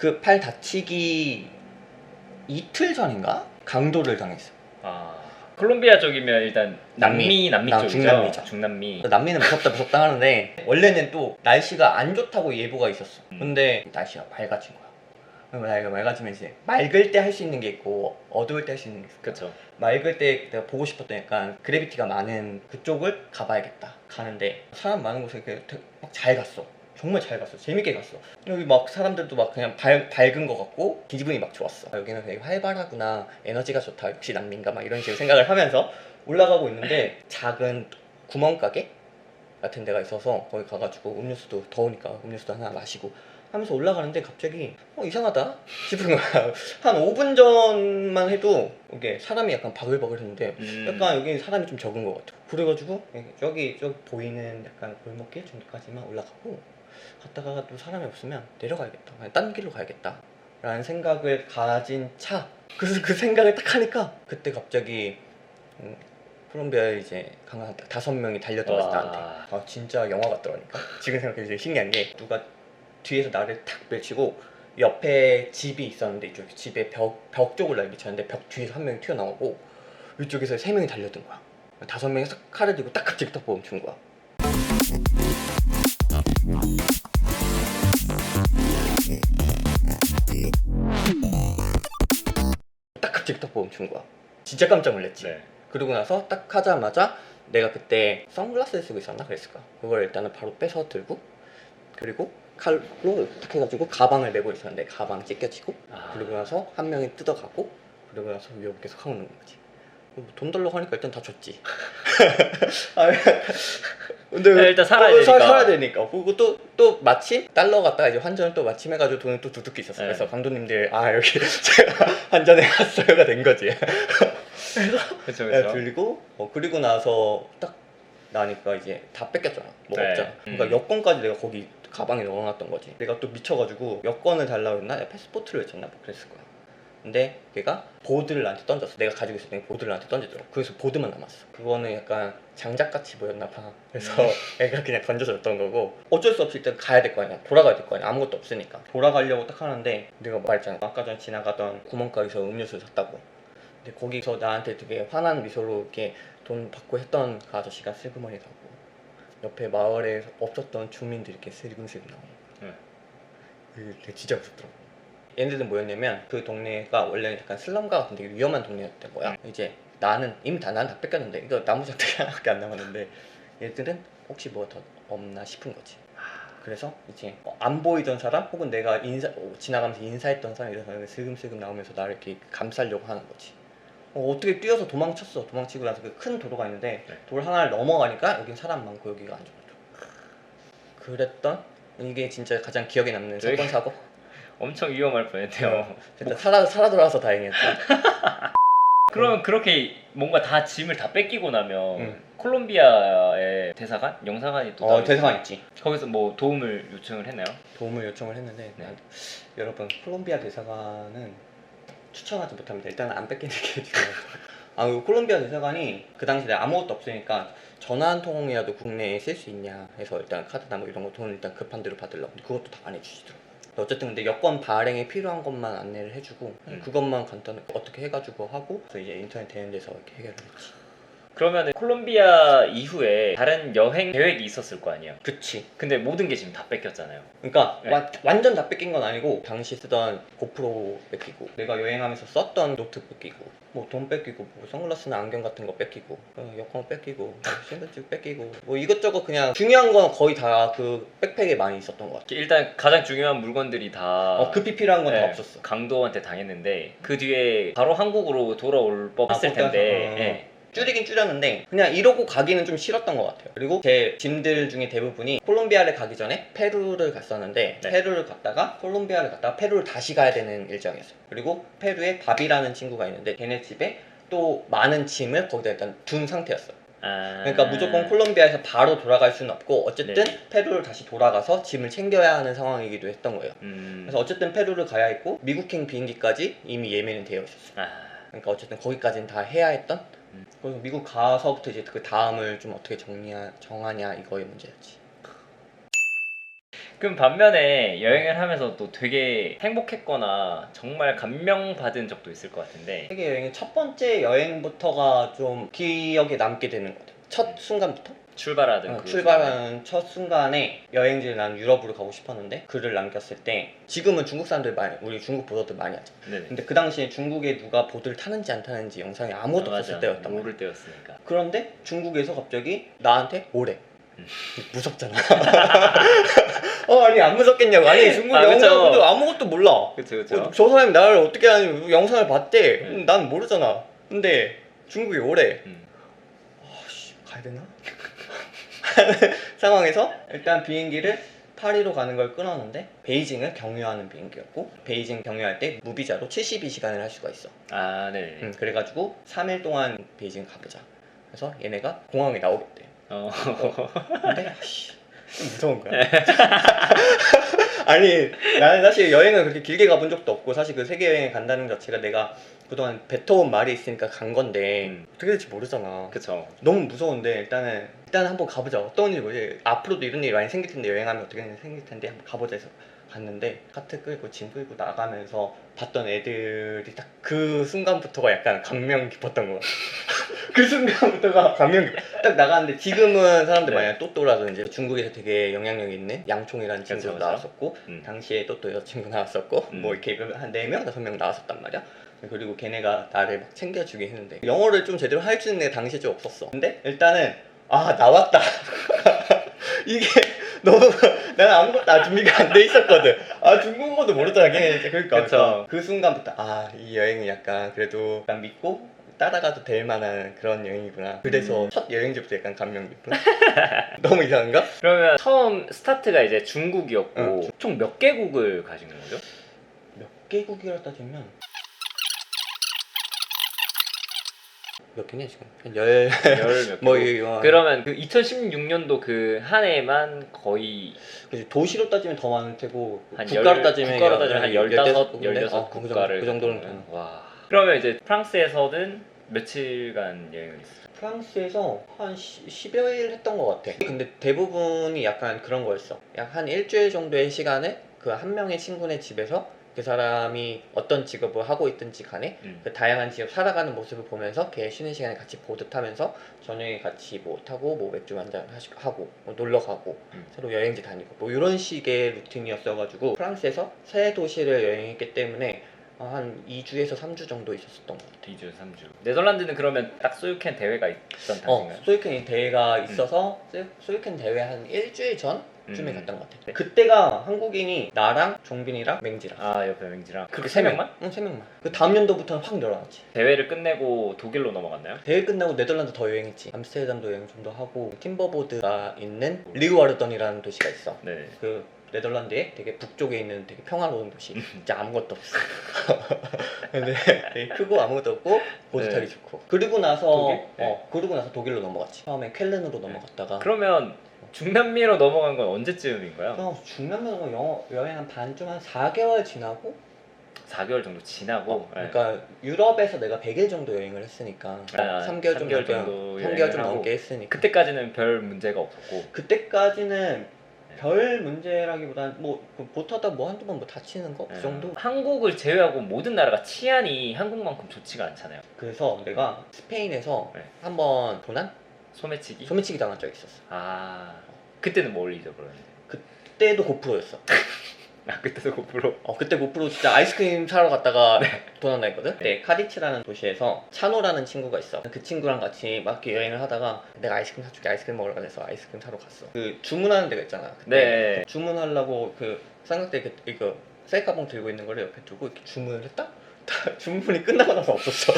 그 팔 다치기 이틀 전인가? 강도를 당했어. 아, 콜롬비아 쪽이면 일단 남미 쪽이죠. 중남미죠. 중남미. 남미는 무섭다 하는데 원래는 또 날씨가 안 좋다고 예보가 있었어. 근데 날씨가 맑아진 거야. 내가 맑아지면 이제 맑을 때 할 수 있는 게 있고 어두울 때 할 수 있는 게 있어. 그렇죠. 맑을 때 내가 보고 싶었던 약간 그래비티가 많은 그쪽을 가봐야겠다. 가는데 사람 많은 곳에 이렇게 막 잘 갔어. 정말 잘 갔어. 재밌게 갔어. 여기 막 사람들도 막 그냥 밝은 것 같고 기분이 막 좋았어. 여기는 되게 활발하구나. 에너지가 좋다. 역시 남미인가 막 이런 식으로 생각을 하면서 올라가고 있는데 작은 구멍가게 같은 데가 있어서 거기 가가지고 음료수도 더우니까 음료수도 하나 마시고 하면서 올라가는데 갑자기 이상하다 싶은 거야. 한 5분 전만 해도 이게 사람이 약간 바글바글 했는데 약간 여기 사람이 좀 적은 것 같아. 그래가지고 저기 보이는 약간 골목길 정도까지만 올라가고 갔다가 또 사람이 없으면 내려가야겠다. 그냥 딴 길로 가야겠다 라는 생각을 가진 차. 그래서 그 생각을 딱 하니까 그때 갑자기 콜롬비아에 이제 강한 5명이 달려들었어 나한테. 아 진짜 영화 같더라니까. 지금 생각해 이제 신기한 게 누가 뒤에서 나를 탁 밀치고 옆에 집이 있었는데 이쪽 집에 벽 쪽을 날 밀쳤는데 벽 뒤에서 한 명이 튀어나오고 이쪽에서 3명이 달려든 거야. 5명이 싹 칼을 들고 딱 갑자기 딱 멈춘 거야. 딱 갑자기 딱 멈춘 거야. 진짜 깜짝 놀랐지. 네. 그러고 나서 딱 하자마자 내가 그때 선글라스를 쓰고 있었나 그랬을 거야. 그걸 일단은 바로 빼서 들고 그리고 칼로 딱 해가지고 가방을 메고 있었는데 가방 찢겨지고 그러고 나서 한 명이 뜯어가고 그러고 나서 위협 계속 하고 있는 거지. 돈 달라고 하니까 일단 다 줬지. 근데 일단 살아야 되니까. 살아야 되니까. 그리고 또 마침 달러 갖다가 이제 환전을 또 마침 해가지고 돈을 또 두둑히 있었어. 네. 그래서 감독님들 여기 제가 환전해 왔어요가 된 거지. 그래서 그렇죠. 들리고 그리고 나서 딱 나니까 이제 다 뺏겼잖아. 뭐 네. 없잖아. 그러니까 여권까지 내가 거기 가방에 넣어놨던 거지. 내가 또 미쳐가지고 여권을 달라고 했나? 패스포트를 외쳤나? 뭐 그랬을 거야. 근데 걔가 보드를 나한테 던졌어. 내가 가지고 있었던 보드를 나한테 던지더라고. 그래서 보드만 남았어. 그거는 약간 장작같이 보였나 봐. 그래서 애가 그냥 던져줬던 거고 어쩔 수 없이 일단 가야 될 거 아니야. 돌아가야 될 거 아니야. 아무것도 없으니까 돌아가려고 딱 하는데 내가 말했잖아. 아까 전 지나가던 구멍가게에서 음료수를 샀다고. 근데 거기서 나한테 되게 환한 미소로 이렇게 돈 받고 했던 그 아저씨가 슬그머니 가고 옆에 마을에 없었던 주민들이 이렇게 슬금슬금 나오는 거야. 되게 진짜 무섭더라고. 얘네들은 뭐였냐면 그 동네가 원래 약간 슬럼가 같은 되게 위험한 동네였던 거야. 이제 나는 이미 난 다 뺏겼는데 이거 나무 작대기 하나밖에 안 남았는데 얘들은 혹시 뭐 더 없나 싶은 거지. 그래서 이제 안 보이던 사람 혹은 내가 지나가면서 인사했던 사람 이런 사람이 슬금슬금 나오면서 나를 이렇게 감싸려고 하는 거지. 어떻게 뛰어서 도망쳤어. 도망치고 나서 그 큰 도로가 있는데 돌 하나를 넘어가니까 여긴 사람 많고 여기가 안 좋아. 그랬던 이게 진짜 가장 기억에 남는 사건 사고. 엄청 위험할 뻔했네요. 진짜 살아 돌아와서 다행이었지. 그럼 그렇게 뭔가 다 짐을 다 뺏기고 나면 콜롬비아의 대사관? 영사관이 또 따로 대사관 있어요? 있지. 거기서 뭐 도움을 요청을 했나요? 도움을 요청을 했는데 여러분 콜롬비아 대사관은 추천하지 못합니다. 일단은 안 뺏기는 게 중요해요. 콜롬비아 대사관이 그 당시 내가 아무것도 없으니까 전화 한 통이라도 국내에 쓸 수 있냐 해서 일단 카드나 뭐 이런 거 돈을 일단 급한 대로 받으려고. 근데 그것도 다 안 해주시더라고요. 어쨌든 근데 여권 발행에 필요한 것만 안내를 해주고 그것만 간단하게 어떻게 해가지고 하고 그래서 이제 인터넷 되는 데서 이렇게 해결을 했지. 그러면 콜롬비아 이후에 다른 여행 계획이 있었을 거 아니에요? 그치. 근데 모든 게 지금 다 뺏겼잖아요. 그러니까 완전 다 뺏긴 건 아니고 당시 쓰던 고프로 뺏기고 내가 여행하면서 썼던 노트 뺏기고 뭐 돈 뺏기고 뭐 선글라스나 안경 같은 거 뺏기고 여권 뺏기고 신분증 뺏기고 뭐 이것저것 그냥 중요한 건 거의 다 그 백팩에 많이 있었던 것 같아. 일단 가장 중요한 물건들이 다 급히 필요한 건 다 없었어. 강도한테 당했는데 그 뒤에 바로 한국으로 돌아올 법했을 텐데 줄이긴 줄였는데 그냥 이러고 가기는 좀 싫었던 것 같아요. 그리고 제 짐들 중에 대부분이 콜롬비아를 가기 전에 페루를 갔었는데 페루를 갔다가 콜롬비아를 갔다가 페루를 다시 가야 되는 일정이었어요. 그리고 페루에 밥이라는 친구가 있는데 걔네 집에 또 많은 짐을 거기다 일단 둔 상태였어요. 그러니까 무조건 콜롬비아에서 바로 돌아갈 수는 없고 어쨌든 페루를 다시 돌아가서 짐을 챙겨야 하는 상황이기도 했던 거예요. 그래서 어쨌든 페루를 가야 했고 미국행 비행기까지 이미 예매는 되어 있었어요. 그러니까 어쨌든 거기까지는 다 해야 했던. 그래서 미국 가서부터 이제 그 다음을 좀 어떻게 정하냐 이거의 문제였지. 그럼 반면에 여행을 하면서 또 되게 행복했거나 정말 감명받은 적도 있을 것 같은데. 세계 여행의 첫 번째 여행부터가 좀 기억에 남게 되는 것 같아요. 첫 순간부터 출발하던 그 출발하는 첫 순간에 여행지를 난 유럽으로 가고 싶었는데 글을 남겼을 때 지금은 중국 사람들 많이 우리 중국 보도들 많이 하죠. 네네. 근데 그 당시에 중국에 누가 보드를 타는지 안 타는지 영상이 아무것도 맞아. 없었을 때였단 말이야. 모를 때였으니까. 그런데 중국에서 갑자기 나한테 오래. 무섭잖아. 아니 안 무섭겠냐고. 아니 중국 아, 그쵸. 영상들 아무것도 몰라. 그쵸 그쵸. 저 사람이 나를 어떻게 하는 영상을 봤대. 네. 난 모르잖아. 근데 중국에 오래. 음. 아씨 가야 되나? 상황에서 일단 비행기를 파리로 가는 걸 끊었는데 베이징을 경유하는 비행기였고 베이징 경유할 때 무비자로 72시간을 할 수가 있어. 아 네. 그래가지고 3일 동안 베이징 가보자. 그래서 얘네가 공항에 나오겠대. 근데 아씨 좀 무서운 거야. 아니 나는 사실 여행을 그렇게 길게 가본 적도 없고 사실 그 세계 여행을 간다는 자체가 내가 그동안 뱉어온 말이 있으니까 간 건데 어떻게 될지 모르잖아. 그쵸. 너무 무서운데 일단 한번 가보자. 어떤 일이 뭐지? 앞으로도 이런 일이 많이 생길 텐데 여행하면 어떻게 생길 텐데 한번 가보자 해서 갔는데 카트 끌고 짐 끌고 나가면서 봤던 애들이 딱 그 순간부터가 약간 감명 깊었던 거 같아. 그 순간부터가 감명 깊어. 딱 나갔는데 지금은 사람들 네. 많이 또또라든지 중국에서 되게 영향력 있는 양총이라는 친구도 그쵸. 나왔었고 당시에 또또 여자친구 나왔었고 뭐 이렇게 한 4명, 5명 나왔었단 말이야. 그리고 걔네가 나를 막 챙겨주긴 했는데 영어를 좀 제대로 할 수 있는 애가 당시에 좀 없었어. 근데 일단은 아 나왔다. 이게 너무 나는 아무것도 준비가 안 돼 있었거든. 아 중국어도 모르잖아. 그러니까 그 순간부터 아 이 여행은 약간 그래도 난 믿고 따라가도 될 만한 그런 여행이구나. 그래서 첫 여행지부터 약간 감명 깊은. 너무 이상한가? 그러면 처음 스타트가 이제 중국이었고 총 몇 개국을 가신 거죠? 몇 개국이라 따지면 몇 개냐 지금? 열몇 뭐 개국. 이거 그러면 그 2016년도 그 한 해만 거의 그치, 도시로 따지면 더 많을 테고 한 국가로 따지면 국가로 따지면 한 15, 군데? 16 그 국가를 그 정도는 갔다고요? 되는. 와. 그러면 이제 프랑스에서는 며칠간 여행을 했어요? 프랑스에서 한 10여 일 했던 것 같아. 근데 대부분이 약간 그런 거였어. 약 한 일주일 정도의 시간을 그 한 명의 친구네 집에서 그 사람이 어떤 직업을 하고 있든지 간에 그 다양한 지역 살아가는 모습을 보면서 걔 쉬는 시간에 같이 보드 타면서 저녁에 같이 뭐 타고 뭐 맥주 한잔 하고 뭐 놀러 가고 서로 여행지 다니고 뭐 이런 식의 루틴이었어가지고 프랑스에서 세 도시를 여행했기 때문에 한 2주에서 3주 정도 있었던 것 같아요. 2주, 3주. 네덜란드는 그러면 딱 소유캔 대회가 있던 당시인가요? 소유캔 대회가 있어서 소유캔 대회 한 일주일 전쯤에 갔던 것 같아요. 네. 그때가 한국인이 나랑 종빈이랑 맹지랑 아 옆에 맹지랑 그렇게 세 명만? 응, 3명만. 그 다음 연도부터는 확 늘어났지. 대회를 끝내고 독일로 넘어갔나요? 대회 끝나고 네덜란드 더 여행했지. 암스테르담도 여행 좀 더 하고 팀버보드가 있는 리우아르던이라는 도시가 있어. 네. 그 네덜란드의 되게 북쪽에 있는 되게 평화로운 도시. 진짜 아무것도 없어. 근데 되게 크고 아무것도 없고 보드 타기 좋고. 그리고 나서 독일? 네. 그러고 나서 독일로 넘어갔지. 처음에 쾰른으로 넘어갔다가. 그러면 중남미로 넘어간 건 언제쯤인가요? 그럼 중남미로 여행 한 반쯤 한 4개월 지나고 4개월 정도 지나고. 네. 그러니까 유럽에서 내가 100일 정도 여행을 했으니까 3개월 좀 3개월 정도 3개월 좀 하고. 넘게 했으니까 그때까지는 별 문제가 없었고. 그때까지는 별 문제라기보다는 뭐 보트하다 뭐 한두 번 뭐 다치는 거 그 정도. 한국을 제외하고 모든 나라가 치안이 한국만큼 좋지가 않잖아요. 그래서 내가 스페인에서 네. 한번 도난? 소매치기? 소매치기 당한 적이 있었어. 아 그때는 뭘 잊어버렸는데? 그때도 고프로였어. 아 그때도 고프로. 그때 고프로 진짜 아이스크림 사러 갔다가 도난 당했거든. 네, 카디츠라는 도시에서 찬호라는 친구가 있어. 그 친구랑 같이 막 이렇게 여행을 하다가 내가 아이스크림 사줄게 아이스크림 먹으러 가서 아이스크림 사러 갔어. 그 주문하는 데가 있잖아. 그때 네. 주문하려고 그 삼각대 이거 셀카봉 들고 있는 거를 옆에 두고 이렇게 주문을 했다? 주문이 끝나고 나서 없었어.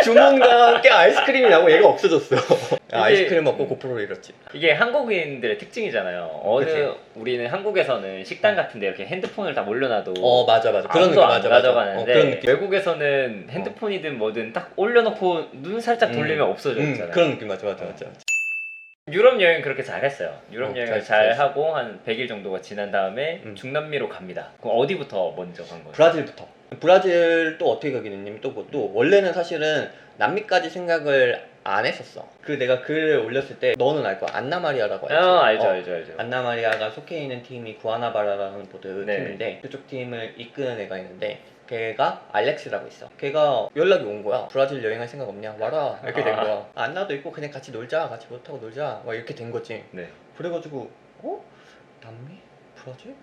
주문과 함께 아이스크림이 나고 얘가 없어졌어. 아이스크림 먹고 고프로를 잃었지. 이게 한국인들의 특징이잖아요. 어느 그치? 우리는 한국에서는 식당 같은데 이렇게 핸드폰을 다 몰려놔도 맞아. 그런 느낌 아무도 안 가져가는데 그런 느낌. 외국에서는 핸드폰이든 뭐든 딱 올려놓고 눈 살짝 돌리면 없어져 있잖아요. 그런 느낌 맞아. 유럽 여행 그렇게 잘 했어요. 유럽 여행을 잘 잘했어. 하고 한 100일 정도가 지난 다음에 중남미로 갑니다. 그럼 어디부터 먼저 간 거예요? 브라질부터. 브라질 또 어떻게 가게 됐냐면 또 원래는 사실은 남미까지 생각을 안 했었어. 그 내가 글을 올렸을 때 너는 알 거야. 안나마리아라고 알지? 알죠, 어, 알죠. 안나마리아가 속해 있는 팀이 구아나바라라는 보드 네. 팀인데 그쪽 팀을 이끄는 애가 있는데 걔가 알렉스라고 있어. 걔가 연락이 온 거야. 브라질 여행할 생각 없냐? 와라. 이렇게 된 거야. 안나도 있고 그냥 같이 놀자. 같이 못 타고 놀자. 막 이렇게 된 거지. 네. 그래가지고 남미? 브라질?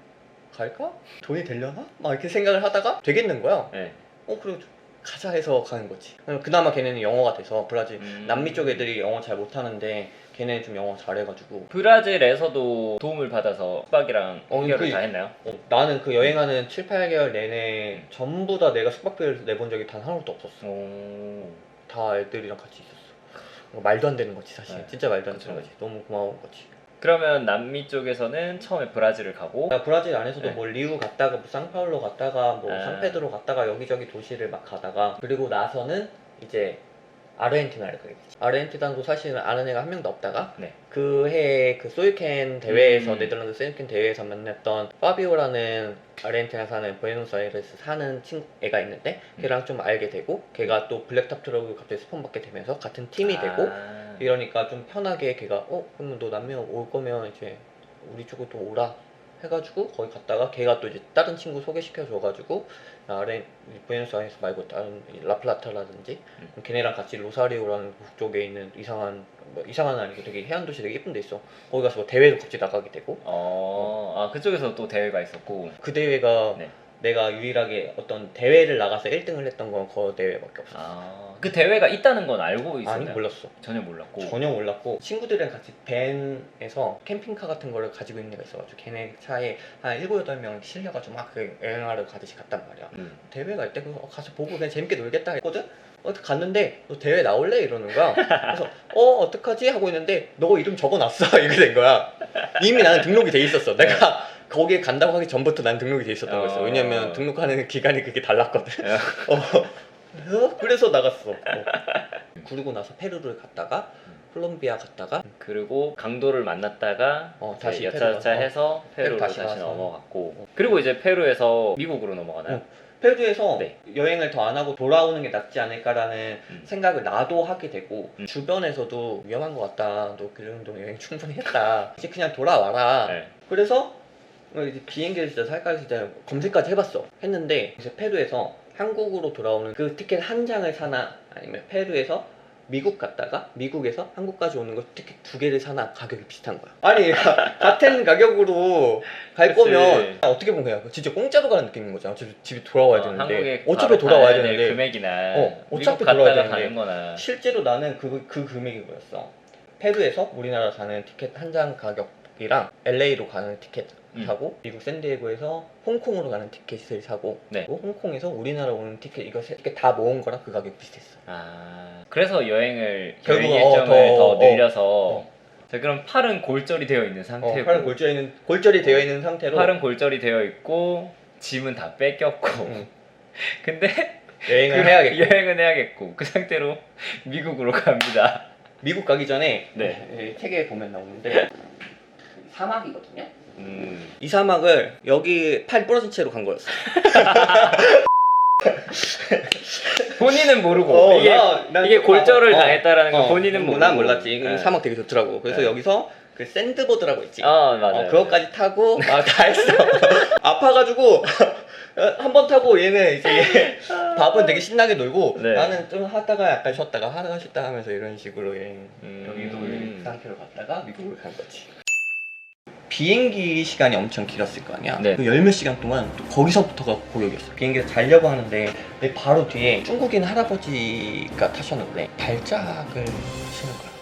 갈까? 돈이 되려나? 막 이렇게 생각을 하다가 되겠는 거야. 네. 그래 가자 해서 가는 거지. 그나마 걔네는 영어가 돼서 브라질 남미 쪽 애들이 영어 잘 못하는데 걔네는 좀 영어 잘해가지고 브라질에서도 도움을 받아서 숙박이랑 해결을 다 했나요? 나는 그 여행하는 7, 8개월 내내 전부 다 내가 숙박비를 내본 적이 단 하나도 없었어. 다 애들이랑 같이 있었어. 말도 안 되는 거지 사실. 네. 진짜 말도 안 그쵸. 되는 거지. 너무 고마운 거지. 그러면 남미 쪽에서는 처음에 브라질을 가고 나 브라질 안에서도 네. 뭐 리우 갔다가 뭐 상파울로 갔다가 뭐 아. 산페드로 갔다가 여기저기 도시를 막 가다가 그리고 나서는 이제 아르헨티나를 가게 되지. 아르헨티나도 사실은 아는 애가 한 명도 없다가 네. 그 해에 그 소유캔 대회에서 음. 네덜란드 소유캔 대회에서 만났던 파비오라는 아르헨티나 사는 부에노스아이레스 사는 애가 있는데 걔랑 좀 알게 되고 걔가 또 블랙탑 트럭을 갑자기 스폰 받게 되면서 같은 팀이 되고 이러니까 좀 편하게 걔가 그러면 너 남미 올 거면 이제 우리 쪽으로 또 오라 해가지고 거기 갔다가 걔가 또 이제 다른 친구 소개시켜 줘가지고 부에노스아이레스 말고 다른 라플라타라든지 걔네랑 같이 로사리오라는 북쪽에 있는 이상한 이상한 아니고 되게 해안 도시 되게 예쁜 데 있어. 거기 가서 뭐 대회도 같이 나가게 되고. 그쪽에서 또 대회가 있었고 그 대회가 네. 내가 유일하게 어떤 대회를 나가서 1등을 했던 건 그 대회밖에 없었어. 그 대회가 있다는 건 알고 있었나요? 아니 몰랐어. 전혀 몰랐고 전혀 몰랐고 친구들이랑 같이 밴에서 캠핑카 같은 거를 가지고 있는 애가 있어가지고 걔네 차에 한 7, 8명 실려가지고 막 그 여행하러 가듯이 갔단 말이야. 대회가 있대. 그래서 가서 보고 그냥 재밌게 놀겠다 했거든? 갔는데 너 대회 나올래? 이러는 거야. 그래서 어떡하지? 하고 있는데 너 이름 적어놨어. 이렇게 된 거야. 이미 나는 등록이 돼 있었어. 내가 거기에 간다고 하기 전부터 난 등록이 돼 있었던 거였어. 왜냐면 등록하는 기간이 그게 달랐거든. 그래서 나갔어. 그리고 나서 페루를 갔다가 콜롬비아 갔다가 그리고 강도를 만났다가 다시 여차저차 해서 페루로 다시 다시 가서. 넘어갔고 그리고 이제 페루에서 미국으로 넘어가나요? 페루에서 네. 여행을 더 안 하고 돌아오는 게 낫지 않을까라는 생각을 나도 하게 되고 주변에서도 위험한 것 같다. 너 그 정도 여행 충분히 했다. 이제 그냥 돌아와라. 네. 그래서 이제 비행기를 진짜 살까 진짜 검색까지 해봤어. 했는데 이제 페루에서 한국으로 돌아오는 그 티켓 한 장을 사나 아니면 페루에서 미국 갔다가 미국에서 한국까지 오는 거 티켓 2개를 사나 가격이 비슷한 거야. 아니 같은 가격으로 갈 그치. 거면 어떻게 보면 그냥 진짜 공짜로 가는 느낌인 거잖아. 어차피 집에 돌아와야 되는데 한국에 어차피 돌아와야 될 되는데 금액이나 어차피 미국 돌아와야 갔다가 되는데 가는 거나 실제로 나는 그 금액이 그였어. 페루에서 우리나라 가는 티켓 한 장 가격이랑 LA로 가는 티켓 사고 미국 샌디에고에서 홍콩으로 가는 티켓을 사고 네. 그리고 홍콩에서 우리나라 오는 티켓 이거 세 개 다 모은 거랑 그 가격 비슷했어. 그래서 여행 결국 일정을 더 늘려서 자, 그럼 팔은 골절이 되어 있는 상태고 팔은 골절이 되어 있는 상태로 팔은 골절이 되어 있고 짐은 다 뺏겼고 근데 여행을 해야겠고 여행은 해야겠고 그 상태로 미국으로 갑니다. 미국 가기 전에 네. 책에 보면 나오는데 사막이거든요. 이 사막을 여기 팔 부러진 채로 간 거였어. 본인은 모르고 이게 골절을 당했다라는 걸 본인은 모르고 난 몰랐지. 네. 사막 되게 좋더라고. 그래서 네. 여기서 그 샌드보드라고 있지. 맞아요. 그거까지 타고 다 했어. 아파가지고 한 번 타고 얘는 이제 밥은 되게 신나게 놀고 네. 나는 좀 하다가 약간 쉬었다가 하다가 쉬었다 하면서 이런 식으로 여행 여기도 그 상태로 갔다가 미국을 간 거지. 비행기 시간이 엄청 길었을 거 아니야. 네. 그 10몇 시간 동안 또 거기서부터가 고역이었어. 비행기에서 자려고 하는데 내 바로 뒤에 중국인 할아버지가 타셨는데 발작을 하시는 거야.